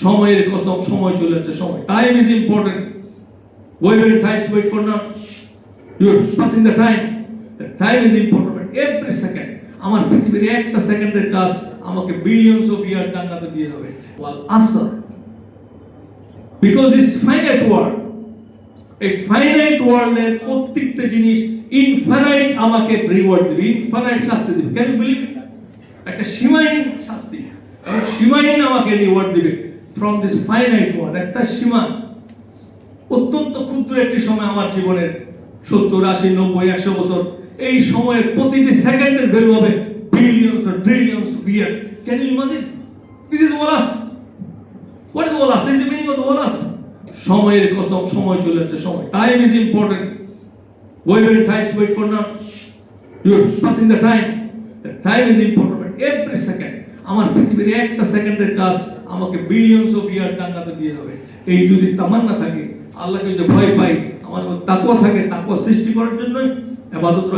সময়ের কসম, সময় চলে যাচ্ছে, সময়। Time is important. When times wait for none, you're passing the time. The time is important. Every second. আমার পৃথিবীর একটা সেকেন্ডের কাজ আমাকে বিলিয়নস অফ ইয়ার জান্নাতে দিয়ে দেবে। ওয়াল আসর, বিকজ ইটস ফাইনাইট ওয়ার্ল্ড। এই ফাইনাইট ওয়ার্ল্ডের প্রত্যেকটা জিনিস ইনফাইনাইট আমাকে রিওয়ার্ড দিবে, ইনফাইনাইট শাস্তি দিবে। Can you believe? একটা সীমাহীন শাস্তি, সীমাহীন আমাকে রিওয়ার্ড দিবে ফ্রম দিস ফাইনাইট ওয়ার্ল্ড। একটা সীমা, অত্যন্ত ক্ষুদ্র একটি সময় আমার জীবনের 70, 80, 90, 100 বছর। এই সময়ের প্রতিটি সেকেন্ডের ভ্যালু হবে billions or trillions of years. Can you imagine? This is ওয়ালাস। হোয়াট ইজ ওয়ালাস? দিস ইজ মিনিং অফ ওয়ালাস। সময়ের কসম, সময় চলে যাচ্ছে, সময়। Time is important. When times wait for none, you're passing the time. The time is important. Every second. আমার পৃথিবীর একটা সেকেন্ডের কাজ আমাকে বিলিয়নস অফ ইয়ার জান্নাতে দিয়ে দেবে। এই যদি তামান্না থাকে, আল্লাহকে যদি ভয় পাই, আমার মধ্যে তাকওয়া থাকে, তাকওয়া সৃষ্টি করার জন্য ইবাদত